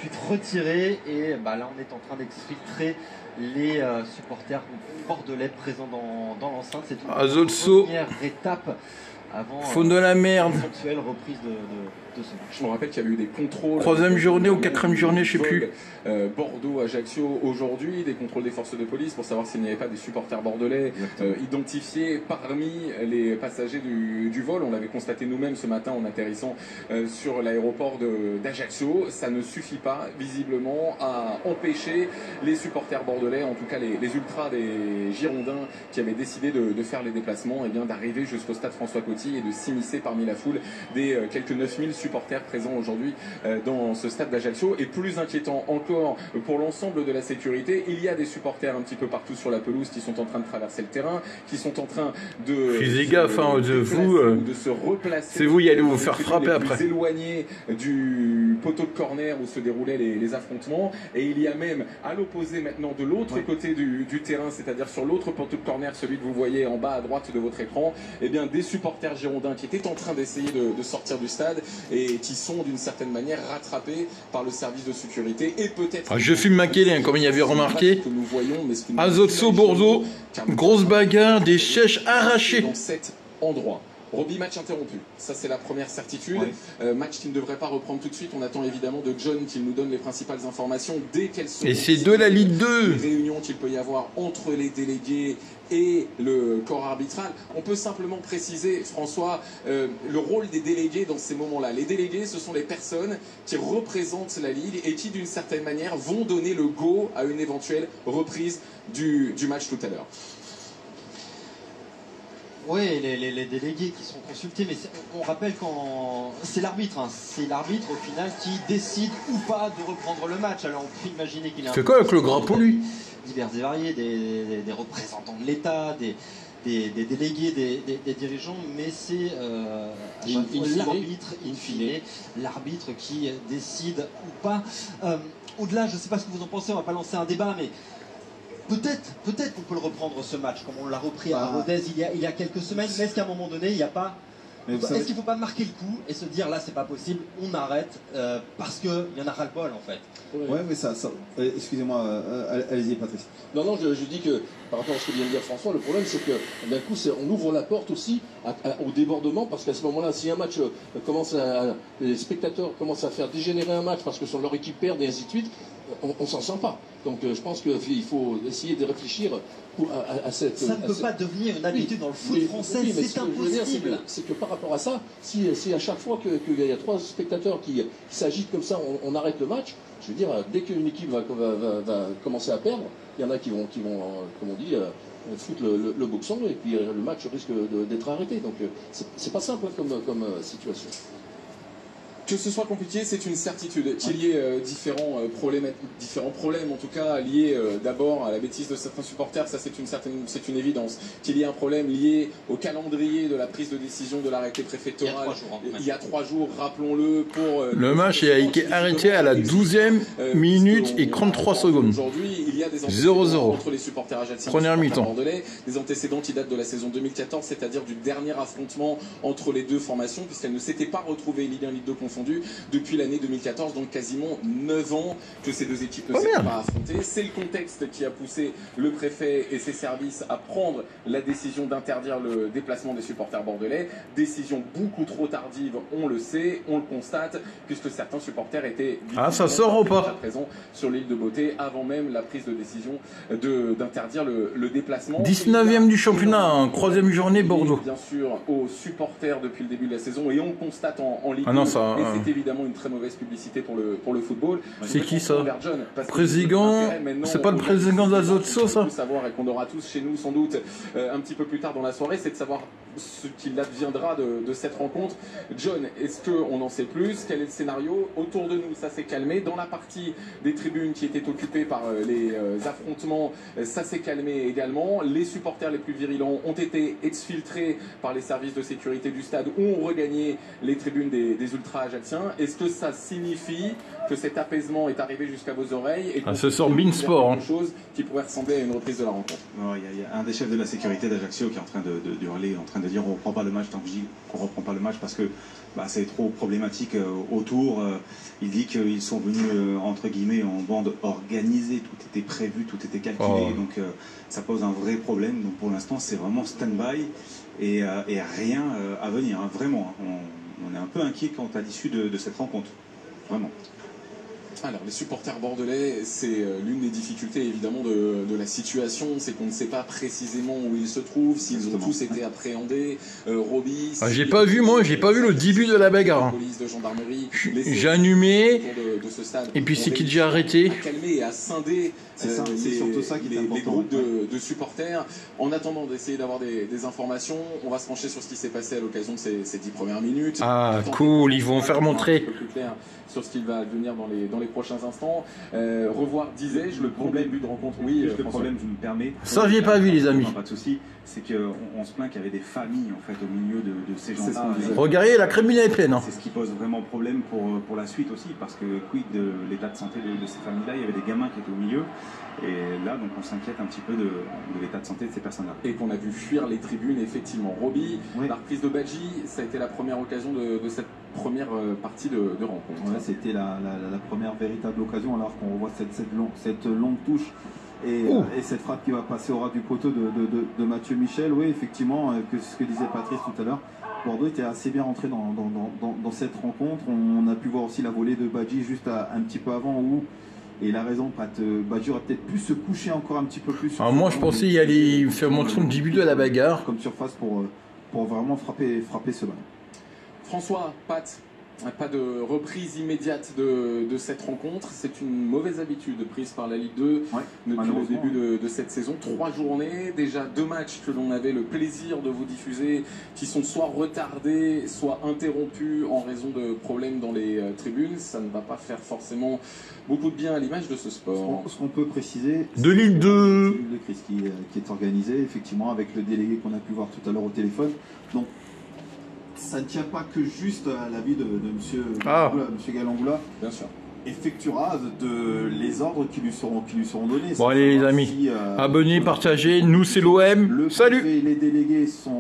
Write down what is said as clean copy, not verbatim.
ensuite retiré et là on est en train d'exfiltrer les supporters bordelais présents dans l'enceinte. C'est une première étape avant Faute de la merde. Éventuelle reprise de ce match. Je me rappelle qu'il y avait eu des contrôles. 3e journée ou 4e journée, je sais plus. Bordeaux-Ajaccio aujourd'hui, des contrôles des forces de police pour savoir s'il n'y avait pas des supporters bordelais identifiés parmi les passagers du vol. On l'avait constaté nous-mêmes ce matin en atterrissant sur l'aéroport d'Ajaccio. Ça ne suffit pas visiblement à empêcher les supporters bordelais, en tout cas les ultras des Girondins qui avaient décidé de faire les déplacements, d'arriver jusqu'au stade François Coty et de s'immiscer parmi la foule des quelques 9000 supporters présents aujourd'hui dans ce stade d'Ajaccio. Et plus inquiétant encore pour l'ensemble de la sécurité, il y a des supporters un petit peu partout sur la pelouse qui sont en train de traverser le terrain, qui sont en train de se replacer. C'est vous y allez vous faire frapper après. Éloigné du poteau de corner où se déroulaient les affrontements. Et il y a même à l'opposé maintenant de l'autre côté du terrain, c'est-à-dire sur l'autre poteau de corner, celui que vous voyez en bas à droite de votre écran, des supporters girondins qui étaient en train d'essayer de sortir du stade et qui sont d'une certaine manière rattrapés par le service de sécurité et peut-être... Je filme Makelin, comme il y avait remarqué. Azotso Bordeaux, grosse bagarre, des chèches arrachées. Dans cet endroit. Roby, match interrompu. Ça, c'est la première certitude. Match qui ne devrait pas reprendre tout de suite. On attend évidemment de John qu'il nous donne les principales informations dès qu'elles sont... Et c'est de la Ligue 2. Les réunions qu'il peut y avoir entre les délégués et le corps arbitral. On peut simplement préciser, François, le rôle des délégués dans ces moments-là. Les délégués, ce sont les personnes qui représentent la Ligue et qui, d'une certaine manière, vont donner le go à une éventuelle reprise du match tout à l'heure. Oui, les délégués qui sont consultés, mais on rappelle quand c'est l'arbitre, c'est l'arbitre au final qui décide ou pas de reprendre le match. Alors on peut imaginer qu'il a... C'est quoi avec le drapeau lui? Divers et variés, des représentants de l'État, des délégués, des dirigeants, mais c'est l'arbitre, in fine, l'arbitre qui décide ou pas. Au-delà, je ne sais pas ce que vous en pensez, on ne va pas lancer un débat, mais peut-être qu'on peut le reprendre ce match, comme on l'a repris à Rodez il y a quelques semaines, mais est-ce qu'à un moment donné, il n'y a pas... Est-ce qu'il ne faut pas marquer le coup et se dire là c'est pas possible, on arrête parce qu'il y en a ras-le-bol en fait. Ouais, mais ça excusez-moi, allez-y Patrice. Non, je dis que par rapport à ce que vient de dire François, le problème c'est que d'un coup on ouvre la porte aussi au débordement, parce qu'à ce moment-là, si un match les spectateurs commencent à faire dégénérer un match parce que leur équipe perd et ainsi de suite, on s'en sent pas. Donc je pense qu'il faut essayer de réfléchir à cette... Ça ne peut pas devenir une habitude dans le foot français, c'est impossible. C'est que par rapport à ça, si à chaque fois qu'il y a 3 spectateurs qui s'agitent comme ça, on arrête le match, je veux dire, dès qu'une équipe va commencer à perdre, il y en a qui vont comme on dit, foutre le boxon et puis le match risque d'être arrêté. Donc c'est pas simple comme situation. Que ce soit compliqué, c'est une certitude. Qu'il y ait différents problèmes, en tout cas, liés d'abord à la bêtise de certains supporters, ça c'est une évidence. Qu'il y ait un problème lié au calendrier de la prise de décision de l'arrêté préfectoral. Il y a 3 jours, rappelons-le, pour... le match a été arrêté à la 12e minute et 33 secondes. Aujourd'hui, il y a des 0-0 entre les supporters ajacciens et les supporters bordelais, des antécédents qui datent de la saison 2014, c'est-à-dire du dernier affrontement entre les deux formations, puisqu'elles ne s'étaient pas retrouvées Ligue 1, Ligue 2 confondues depuis l'année 2014, donc quasiment 9 ans que ces deux équipes ne s'étaient pas affrontées. C'est le contexte qui a poussé le préfet et ses services à prendre la décision d'interdire le déplacement des supporters bordelais. Décision beaucoup trop tardive, on le sait, on le constate, puisque certains supporters étaient ça sort ou pas présents sur l'île de Beauté avant même la prise de décision d'interdire le déplacement. 19e du championnat, 3e journée Bordeaux. Bien sûr aux supporters depuis le début de la saison, et on constate en Ligue 2. C'est évidemment une très mauvaise publicité pour le football. C'est qui ça? Président? C'est pas le président d'Azotso ça? Savoir, et qu'on aura tous chez nous sans doute un petit peu plus tard dans la soirée, c'est de savoir ce qu'il adviendra de cette rencontre. John, est-ce qu'on en sait plus? Quel est le scénario? Autour de nous, ça s'est calmé. Dans la partie des tribunes qui étaient occupées par les affrontements, ça s'est calmé également. Les supporters les plus virulents ont été exfiltrés par les services de sécurité du stade où ont regagné les tribunes des ultras ajacciens. Est-ce que ça signifie que cet apaisement est arrivé jusqu'à vos oreilles et ce sort Beansport, quelque chose qui pourrait ressembler à une reprise de la rencontre? Il y a un des chefs de la sécurité d'Ajaccio qui est en train de hurler, en train veut dire on reprend pas le match. Tant que je dis qu'on reprend pas le match parce que c'est trop problématique autour. Il dit qu'ils sont venus entre guillemets en bande organisée, tout était prévu, tout était calculé, donc ça pose un vrai problème. Donc pour l'instant c'est vraiment stand-by et rien à venir, hein, vraiment. On est un peu inquiet quant à l'issue de cette rencontre, vraiment. Alors, les supporters bordelais, c'est l'une des difficultés évidemment de la situation, c'est qu'on ne sait pas précisément où ils se trouvent, s'ils ont tous été appréhendés. Roby, j'ai pas vu le début de la bagarre. Police de gendarmerie. J'ai allumé. De ce stade. Et puis c'est qui déjà arrêté. À calmer et à scinder c'est surtout ça qui est important. Les groupes de supporters. En attendant d'essayer d'avoir des informations, on va se pencher sur ce qui s'est passé à l'occasion de ces 10 premières minutes. Ah cool, ils vont faire montrer. Un peu plus clair sur ce qu'il va devenir dans les prochains instants. Revoir, disais-je, le problème but de rencontre. Oui, le problème, je me permets. Ça, j'ai pas vu, les amis. Pas de souci. C'est qu'on se plaint qu'il y avait des familles en fait au milieu de ces gens-là. Regardez, la tribune est pleine. Hein. C'est ce qui pose vraiment problème pour la suite aussi, parce que quid de l'état de santé de ces familles-là, il y avait des gamins qui étaient au milieu. Et là, donc, on s'inquiète un petit peu de l'état de santé de ces personnes-là. Et qu'on a vu fuir les tribunes, effectivement. Roby, la reprise de Badji, ça a été la première occasion de cette première partie de rencontre. Ouais, c'était la première véritable occasion, alors qu'on revoit cette longue touche et cette frappe qui va passer au ras du poteau de Mathieu Michel. Oui, effectivement, ce que disait Patrice tout à l'heure, Bordeaux était assez bien rentré dans cette rencontre. On a pu voir aussi la volée de Badji juste un petit peu avant où. Et il a raison, Badji aurait peut-être pu se coucher encore un petit peu plus. Alors moi je pensais y aller faire montrer le début de la bagarre. Comme surface pour vraiment frapper ce ballon. François, Pat, pas de reprise immédiate de cette rencontre. C'est une mauvaise habitude prise par la Ligue 2 depuis le début de cette saison. 3 journées, déjà 2 matchs que l'on avait le plaisir de vous diffuser, qui sont soit retardés, soit interrompus en raison de problèmes dans les tribunes. Ça ne va pas faire forcément beaucoup de bien à l'image de ce sport. Ce qu'on peut préciser, de Ligue 2 de Chris qui est organisé effectivement avec le délégué qu'on a pu voir tout à l'heure au téléphone. Donc ça ne tient pas que juste à l'avis de M. Galangoula. Bien sûr. Effectuera les ordres qui lui seront donnés. Bon allez les amis, abonnez, partagez, nous c'est l'OM. Salut. Les délégués sont